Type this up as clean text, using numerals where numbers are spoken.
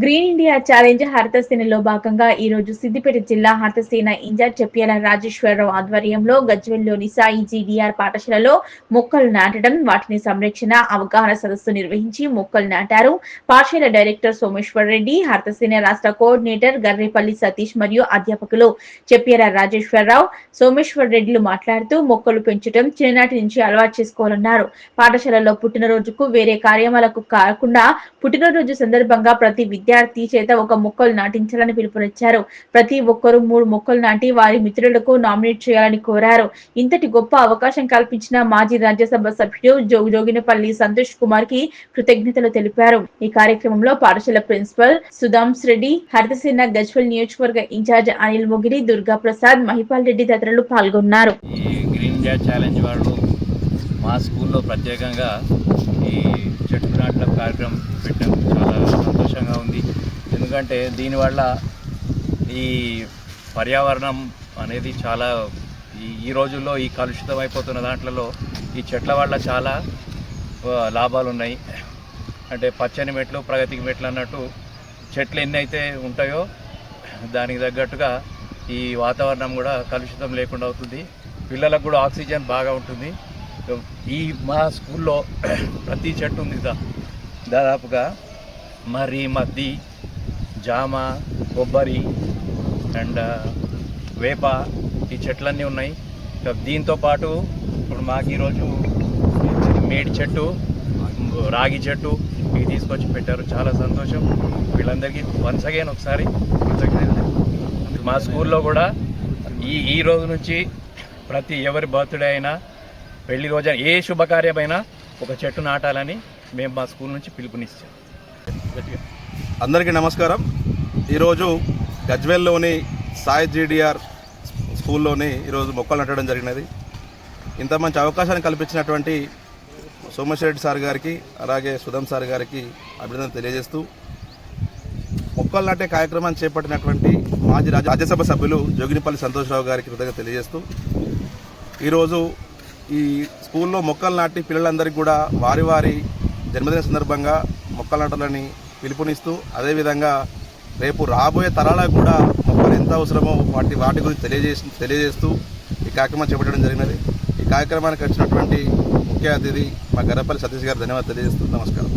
Green India challenge హరితసేనలో భాగంగా ఈ రోజు సిద్దిపేట జిల్లా హరితసేన ఇన్ఛార్జ్ చెప్పియాల రాజేశ్వరరావు ఆధ్వర్యంలో గజ్వేల్లోని సాయి జీడీఆర్ పాఠశాలలో మొక్కలు నాటడం, వాటిని సంరక్షణ అవగాహన సదస్సు నిర్వహించి మొక్కలు నాటారు. పాఠశాల డైరెక్టర్ సోమేశ్వర్ రెడ్డి, హరితసేన రాష్ట్ర కోఆర్డినేటర్ గర్రేపల్లి సతీష్ మరియు అధ్యాపకులు చెప్పియాల రాజేశ్వరరావు, సోమేశ్వర్ రెడ్డిలు మాట్లాడుతూ మొక్కలు పెంచడం చిన్ననాటి నుంచి అలవాటు చేసుకోవాలన్నారు. పాఠశాలలో పుట్టినరోజుకు వేరే కార్యక్రమాలకు కాకుండా పుట్టినరోజు సందర్భంగా ప్రతి విద్యార్థి చేత ఒక మొక్కలు నాటించాలని పిలుపునిచ్చారు. ప్రతి ఒక్కరూ 3 మొక్కలు నాటి వారి మిత్రులకు నామినేట్ చేయాలని కోరారు. ఇంతటి గొప్ప అవకాశం కల్పించిన మాజీ రాజ్యసభ సభ్యుడు జోగినపల్లి సంతోష్ కుమార్ కి కృతజ్ఞతలు తెలిపారు. ఈ కార్యక్రమంలో పాఠశాల ప్రిన్సిపల్ సుధాంశ్ రెడ్డి, హరితసేన గజ్వేల్ నియోజకవర్గ ఇన్ఛార్జ్ అనిల్ మొగిరి, దుర్గా ప్రసాద్, మహిపాల్ రెడ్డి తదితరులు పాల్గొన్నారు. మా స్కూల్లో ప్రత్యేకంగా ఈ చెట్టు నాటడం కార్యక్రమం పెట్టడం చాలా సంతోషంగా ఉంది. ఎందుకంటే దీనివల్ల ఈ పర్యావరణం అనేది చాలా ఈ రోజుల్లో ఈ కలుషితం అయిపోతున్న దాంట్లో ఈ చెట్ల వల్ల చాలా లాభాలు ఉన్నాయి. అంటే పచ్చని మెట్లు ప్రగతికి మెట్లు అన్నట్టు చెట్లు ఎన్ని అయితే ఉంటాయో దానికి తగ్గట్టుగా ఈ వాతావరణం కూడా కలుషితం లేకుండా అవుతుంది. పిల్లలకు కూడా ఆక్సిజన్ బాగా ఉంటుంది. ఈ మా స్కూల్లో ప్రతి చెట్టు ఉంది దాదాపుగా మర్రి, మద్ది, జామ, కొబ్బరి అండ్ వేప ఈ చెట్లన్నీ ఉన్నాయి. దీంతో పాటు ఇప్పుడు మాకు ఈరోజు మేడి చెట్టు, రాగి చెట్టు ఇవి తీసుకొచ్చి పెట్టారు. చాలా సంతోషం. వీళ్ళందరికీ వన్స్ అగైన్ ఒకసారి మా స్కూల్లో కూడా ఈ రోజు నుంచి ప్రతి ఎవరి బర్త్డే అయినా, పెళ్లి రోజు ఏ శుభకార్యమైనా ఒక చెట్టు నాటాలని మేము మా స్కూల్ నుంచి పిలుపునిస్తాం. అందరికీ నమస్కారం. ఈరోజు గజ్వేల్లోని సాయి జీడీఆర్ స్కూల్లోని ఈరోజు మొక్కలు నాటడం జరిగినది. ఇంత మంచి అవకాశాన్ని కల్పించినటువంటి సోమేశ్వర్ రెడ్డి సార్ గారికి, అలాగే సుధం సార్ గారికి అభినందన తెలియజేస్తూ, మొక్కలు నాటే కార్యక్రమాన్ని చేపట్టినటువంటి మాజీ రాజ్యసభ సభ్యులు జోగినపల్లి సంతోష్రావు గారికి కృతజ్ఞత తెలియజేస్తూ, ఈరోజు ఈ స్కూల్లో మొక్కలు నాటి పిల్లలందరికీ కూడా వారి వారి జన్మదిన సందర్భంగా మొక్కలు నాటాలని పిలుపునిస్తూ, అదేవిధంగా రేపు రాబోయే తరాలకు కూడా మొక్కలు ఎంత అవసరమో వాటి గురించి తెలియజేస్తూ ఈ కార్యక్రమం చేపట్టడం జరిగినది. ఈ కార్యక్రమానికి వచ్చినటువంటి ముఖ్య అతిథి మా గర్రపల్లి సతీష్ గారు ధన్యవాదాలు తెలియజేస్తూ నమస్కారం.